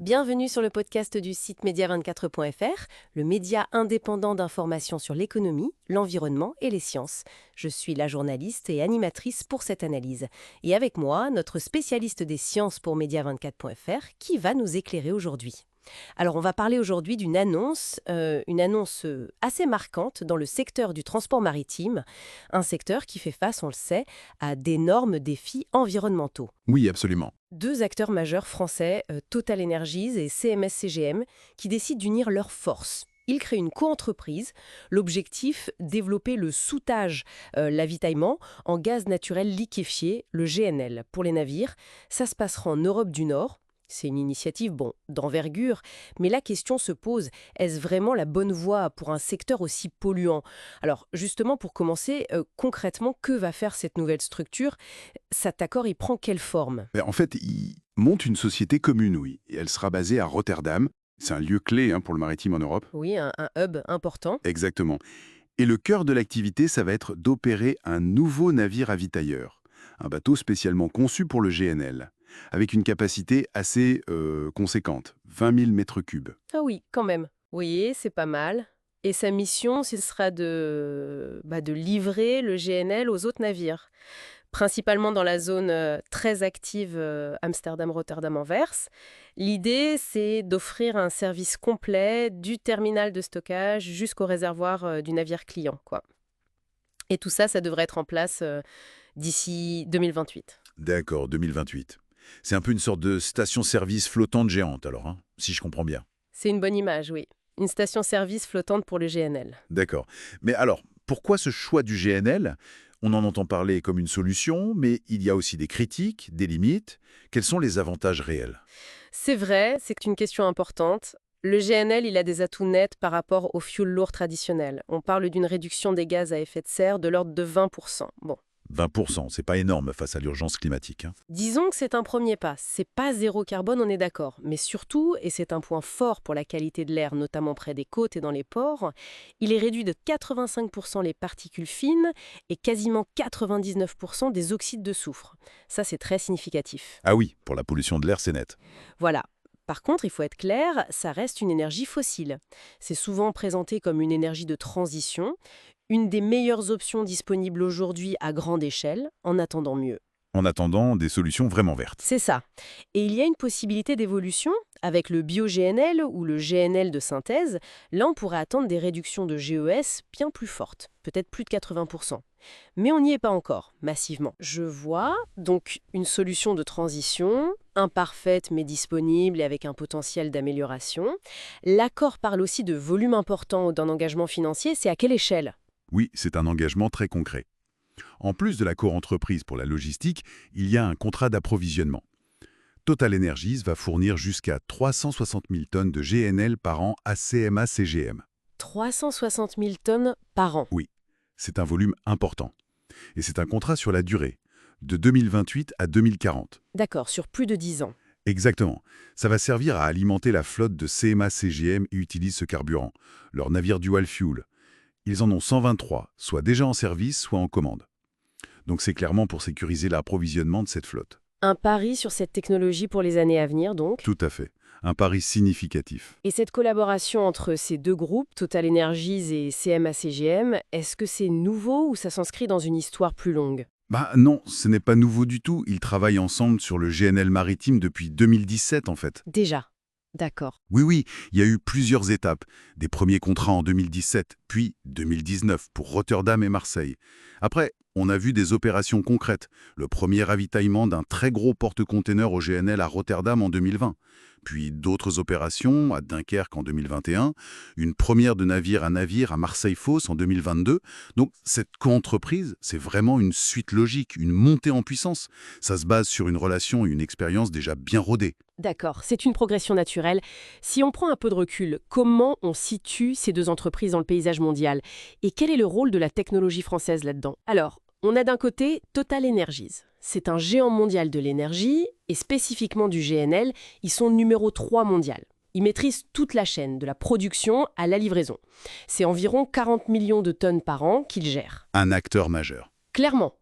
Bienvenue sur le podcast du site media24.fr, le média indépendant d'information sur l'économie, l'environnement et les sciences. Je suis la journaliste et animatrice pour cette analyse. Et avec moi, notre spécialiste des sciences pour media24.fr qui va nous éclairer aujourd'hui. Alors, on va parler aujourd'hui d'une annonce assez marquante dans le secteur du transport maritime, un secteur qui fait face, on le sait, à d'énormes défis environnementaux. Oui, absolument. Deux acteurs majeurs français, Total Energies et CMS-CGM, qui décident d'unir leurs forces. Ils créent une coentreprise. L'objectif, développer le soûtage, l'avitaillement en gaz naturel liquéfié, le GNL, pour les navires. Ça se passera en Europe du Nord. C'est une initiative, d'envergure, mais la question se pose, est-ce vraiment la bonne voie pour un secteur aussi polluant? Alors, justement, pour commencer, concrètement, que va faire cette nouvelle structure? Cet accord, il prend quelle forme? Mais en fait, ils montent une société commune, oui, et elle sera basée à Rotterdam. C'est un lieu clé pour le maritime en Europe. Oui, un hub important. Exactement. Et le cœur de l'activité, ça va être d'opérer un nouveau navire ravitailleur, un bateau spécialement conçu pour le GNL, avec une capacité assez conséquente, 20 000 mètres cubes. Ah oui, quand même. Oui, c'est pas mal. Et sa mission, ce sera de livrer le GNL aux autres navires, principalement dans la zone très active Amsterdam-Rotterdam-Anvers. L'idée, c'est d'offrir un service complet du terminal de stockage jusqu'au réservoir du navire client, quoi. Et tout ça, ça devrait être en place d'ici 2028. D'accord, 2028. C'est un peu une sorte de station-service flottante géante, alors, si je comprends bien. C'est une bonne image, oui. Une station-service flottante pour le GNL. D'accord. Mais alors, pourquoi ce choix du GNL? On en entend parler comme une solution, mais il y a aussi des critiques, des limites. Quels sont les avantages réels? C'est vrai, c'est une question importante. Le GNL, il a des atouts nets par rapport au fioul lourd traditionnel. On parle d'une réduction des gaz à effet de serre de l'ordre de 20%. 20%, c'est pas énorme face à l'urgence climatique. Disons que c'est un premier pas. C'est pas zéro carbone, on est d'accord. Mais surtout, et c'est un point fort pour la qualité de l'air, notamment près des côtes et dans les ports, il est réduit de 85% les particules fines et quasiment 99% des oxydes de soufre. Ça, c'est très significatif. Ah oui, pour la pollution de l'air, c'est net. Voilà. Par contre, il faut être clair, ça reste une énergie fossile. C'est souvent présenté comme une énergie de transition, une des meilleures options disponibles aujourd'hui à grande échelle, en attendant mieux. En attendant des solutions vraiment vertes. C'est ça. Et il y a une possibilité d'évolution avec le bio-GNL ou le GNL de synthèse. Là, on pourrait attendre des réductions de GES bien plus fortes, peut-être plus de 80%. Mais on n'y est pas encore, massivement. Je vois donc une solution de transition, imparfaite mais disponible et avec un potentiel d'amélioration. L'accord parle aussi de volume important ou d'un engagement financier. C'est à quelle échelle? Oui, c'est un engagement très concret. En plus de la co-entreprise pour la logistique, il y a un contrat d'approvisionnement. Total Energies va fournir jusqu'à 360 000 tonnes de GNL par an à CMA-CGM. 360 000 tonnes par an. Oui, c'est un volume important. Et c'est un contrat sur la durée, de 2028 à 2040. D'accord, sur plus de 10 ans. Exactement. Ça va servir à alimenter la flotte de CMA-CGM et utilise ce carburant, leur navire dual fuel. Ils en ont 123, soit déjà en service, soit en commande. Donc c'est clairement pour sécuriser l'approvisionnement de cette flotte. Un pari sur cette technologie pour les années à venir, donc. Tout à fait. Un pari significatif. Et cette collaboration entre ces deux groupes, Total Energies et CMA-CGM, est-ce que c'est nouveau ou ça s'inscrit dans une histoire plus longue? Non, ce n'est pas nouveau du tout. Ils travaillent ensemble sur le GNL maritime depuis 2017 en fait. Déjà. D'accord. Oui, il y a eu plusieurs étapes. Des premiers contrats en 2017, puis 2019 pour Rotterdam et Marseille. Après, on a vu des opérations concrètes. Le premier ravitaillement d'un très gros porte-containers au GNL à Rotterdam en 2020. Puis d'autres opérations à Dunkerque en 2021. Une première de navire à Marseille-Fos en 2022. Donc cette coentreprise, c'est vraiment une suite logique, une montée en puissance. Ça se base sur une relation et une expérience déjà bien rodées. D'accord, c'est une progression naturelle. Si on prend un peu de recul, comment on situe ces deux entreprises dans le paysage mondial? Et quel est le rôle de la technologie française là-dedans? Alors, on a d'un côté Total Energies. C'est un géant mondial de l'énergie, et spécifiquement du GNL, ils sont numéro 3 mondial. Ils maîtrisent toute la chaîne, de la production à la livraison. C'est environ 40 millions de tonnes par an qu'ils gèrent. Un acteur majeur. Clairement.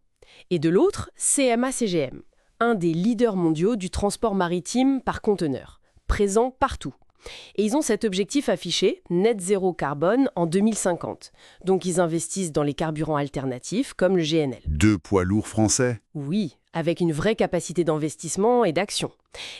Et de l'autre, CMA-CGM, un des leaders mondiaux du transport maritime par conteneur. présent partout. Et ils ont cet objectif affiché, net zéro carbone en 2050. Donc ils investissent dans les carburants alternatifs comme le GNL. 2 poids lourds français. Oui, avec une vraie capacité d'investissement et d'action.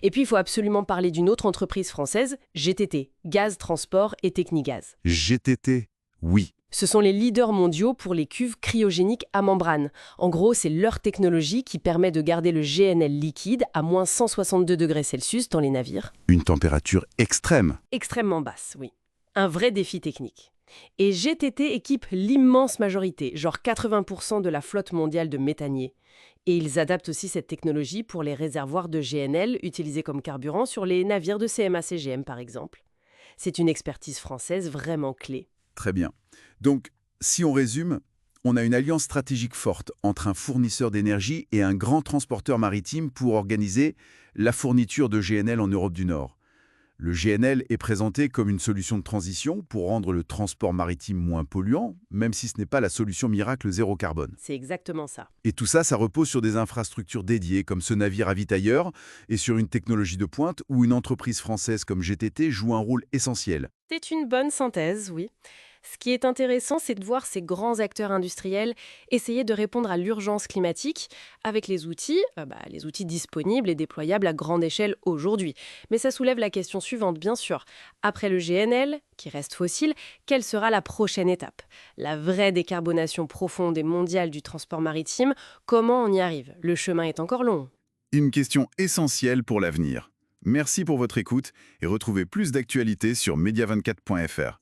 Et puis il faut absolument parler d'une autre entreprise française, GTT, Gaz Transport et Technigaz. GTT, oui. Ce sont les leaders mondiaux pour les cuves cryogéniques à membrane. En gros, c'est leur technologie qui permet de garder le GNL liquide à moins 162 degrés Celsius dans les navires. Une température extrême. Extrêmement basse, oui. Un vrai défi technique. Et GTT équipe l'immense majorité, genre 80% de la flotte mondiale de méthaniers. Et ils adaptent aussi cette technologie pour les réservoirs de GNL utilisés comme carburant sur les navires de CMA-CGM par exemple. C'est une expertise française vraiment clé. Très bien. Donc, si on résume, on a une alliance stratégique forte entre un fournisseur d'énergie et un grand transporteur maritime pour organiser la fourniture de GNL en Europe du Nord. Le GNL est présenté comme une solution de transition pour rendre le transport maritime moins polluant, même si ce n'est pas la solution miracle zéro carbone. C'est exactement ça. Et tout ça, ça repose sur des infrastructures dédiées comme ce navire ravitailleur et sur une technologie de pointe où une entreprise française comme GTT joue un rôle essentiel. C'est une bonne synthèse, oui. Ce qui est intéressant, c'est de voir ces grands acteurs industriels essayer de répondre à l'urgence climatique avec les outils disponibles et déployables à grande échelle aujourd'hui. Mais ça soulève la question suivante, bien sûr. Après le GNL, qui reste fossile, quelle sera la prochaine étape? La vraie décarbonation profonde et mondiale du transport maritime, comment on y arrive? Le chemin est encore long. Une question essentielle pour l'avenir. Merci pour votre écoute et retrouvez plus d'actualités sur media24.fr.